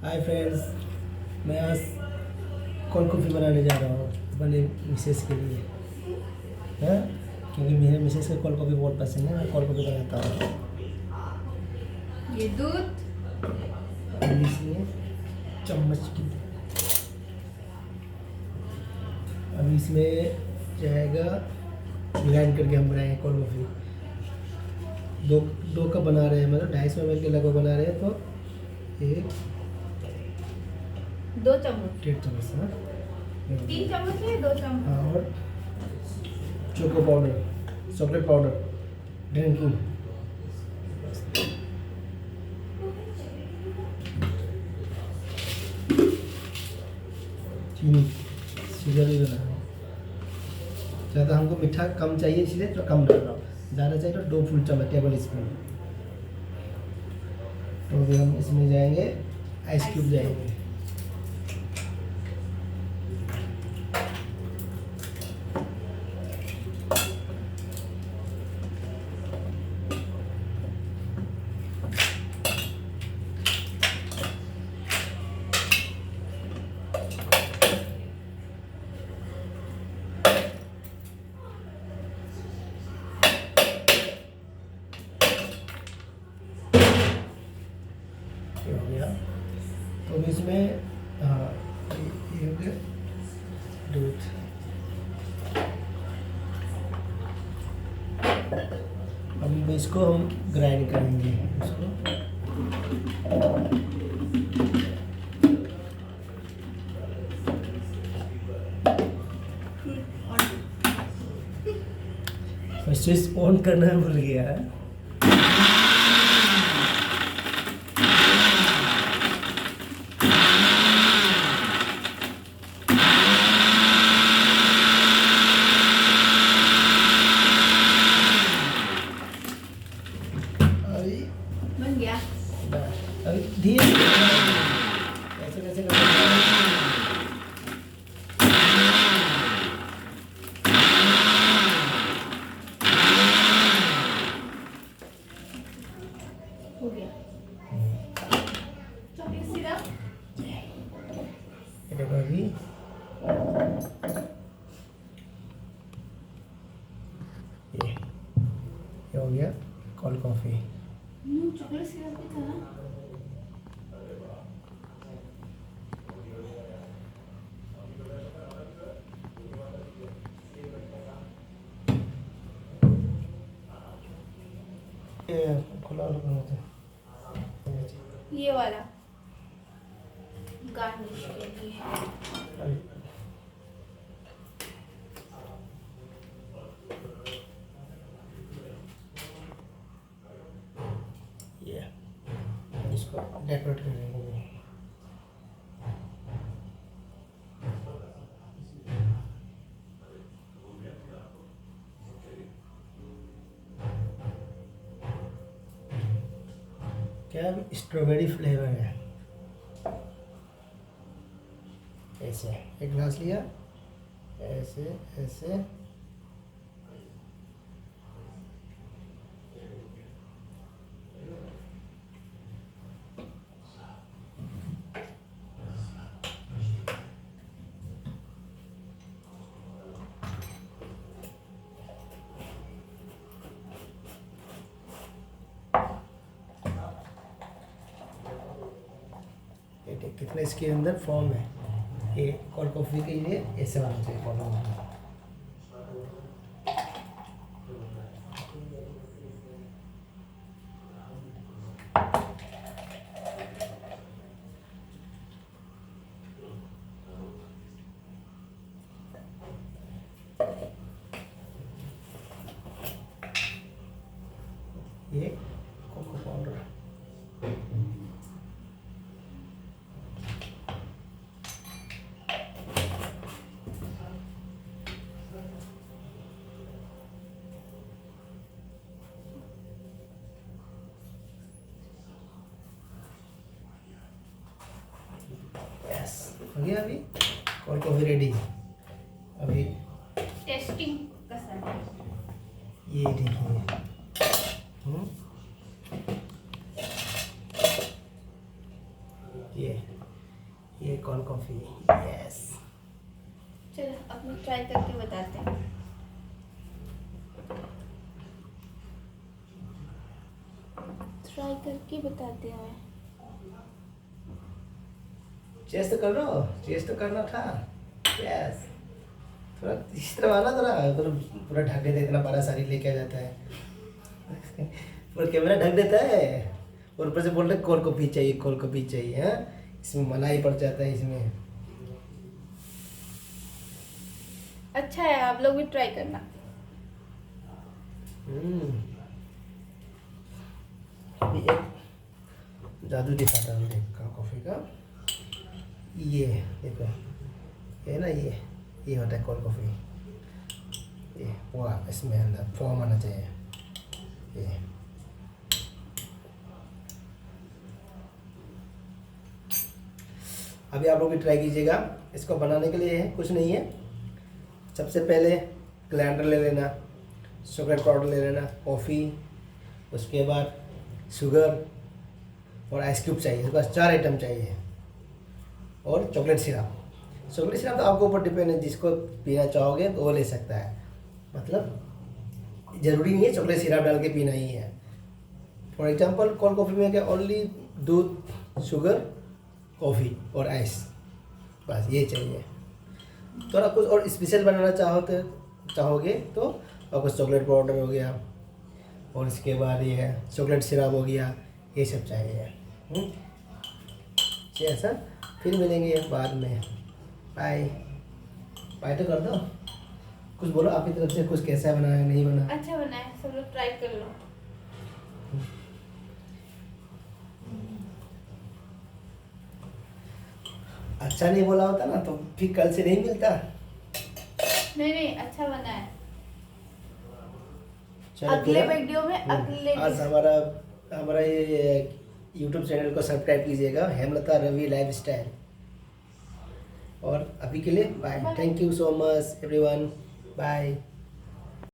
Hi friends, मैं आज cold coffee बनाने जा रहा हूँ अपने मिसेस के लिए। हाँ, क्योंकि मेरे मिसेस को कोल्ड कॉफ़ी बहुत पसंद है। मैं कोल्ड कॉफ़ी बनाता हूँ। ये दूध इसमें चम्मच की अभी इसमें जाएगा, ग्राइंड करके हम बनाएंगे कोल्ड कॉफ़ी। दो कप बना रहे हैं, मतलब 250 ml के लगभग बना रहे हैं, तो एक 2 चम्मच 1.5 चम्मच। हाँ, 3 चम्मच है 2 चम्मच। हाँ, और choco powder, chocolate powder, drinking चीनी, शुगर भी बना रहा हूँ। ज़्यादा हमको मीठा कम चाहिए, इसलिए तो कम डाल रहा हूँ। ज़्यादा चाहिए तो 2 फुल चम्मच टेबल स्पून। तो अभी हम इसमें जाएंगे, आइस क्यूब जाएंगे। ये हो गया। तो अभी इसमें हाँ, ये हो गया दूध। अब इसको हम ग्राइंड करेंगे इसको। स्विच ऑन करना भूल गया है। अभी बन गया। अभी धीरे ऐसे कैसे करना है? हो गया। चॉकलेट सिरप ये देखो अभी ये हो गया कोल्ड कॉफ़ी। चॉकलेट सिरप भी था ना। ये खुला रखना होता है। ये वाला गार्निश के लिए। अभी ये इसको डेकोरेट करेंगे। क्या स्ट्रॉबेरी फ्लेवर है। ऐसे एक ग्लास लिया, ऐसे ऐसे कितना इसके अंदर फॉर्म है। ये कोल्ड कॉफ़ी के लिए ऐसे होना चाहिए फॉर्म। ये कोको पाउडर, यस हो गया। अभी कोल्ड कॉफ़ी रेडी। अभी टेस्टिंग का समय। ये देखिए, ये कोल्ड कॉफ़ी। यस, चलो अब मैं ट्राई करके बताते हैं। ट्राई करके बताते हैं। चेस्ट तो करो, चेस्ट तो करना था। यस, थोड़ा इस तरह वाला थोड़ा पूरा ढक देता है, इतना बड़ा साड़ी लेके आ जाता है पूरा कैमरा ढक देता है और ऊपर से बोल रहे कोल्ड कॉफ़ी चाहिए, कोल्ड कॉफ़ी चाहिए। हाँ, इसमें मलाई पड़ जाता है इसमें। अच्छा है, आप लोग भी ट्राई करना। अभी एक जादू दिखाता हूँ देखो कॉफ़ी का। ये देखो, ये ना, ये होता है कोल्ड कॉफ़ी। ये पूरा इसमें अंदर फॉर्म आना चाहिए। ये अभी आप लोग भी ट्राई कीजिएगा। इसको बनाने के लिए कुछ नहीं है। सबसे पहले ग्राइंडर ले लेना, चॉकलेट पाउडर ले लेना, कॉफ़ी, उसके बाद शुगर और आइस क्यूब चाहिए। इसके बाद 4 आइटम चाहिए और चॉकलेट सिरप। चॉकलेट सिरप तो आपके ऊपर डिपेंड है, जिसको पीना चाहोगे तो वो ले सकता है। मतलब ज़रूरी नहीं है चॉकलेट सिरप डाल के पीना ही है। फॉर एग्जांपल कोल्ड कॉफ़ी में क्या ओनली दूध, शुगर, कॉफ़ी और आइस, बस ये चाहिए। थोड़ा कुछ और स्पेशल बनाना चाहोगे तो आपको चॉकलेट पाउडर हो गया और इसके बाद ये चॉकलेट सिरप हो गया, ये सब चाहिए। ठीक है सर, फिर मिलेंगे बाद में। बाय बाय तो कर दो, कुछ बोलो आपकी तरफ से, कुछ कैसा बना है, नहीं बना। अच्छा बना है, सब लोग ट्राई कर लो। अच्छा नहीं बोला होता ना तो फिर कल से नहीं मिलता। नहीं, अच्छा बना है। चलो अगले फिर, वीडियो में अगले आज हमारा ये यूट्यूब चैनल को सब्सक्राइब कीजिएगा, हेमलता रवि लाइफस्टाइल। और अभी के लिए bye. Thank you so much everyone, bye.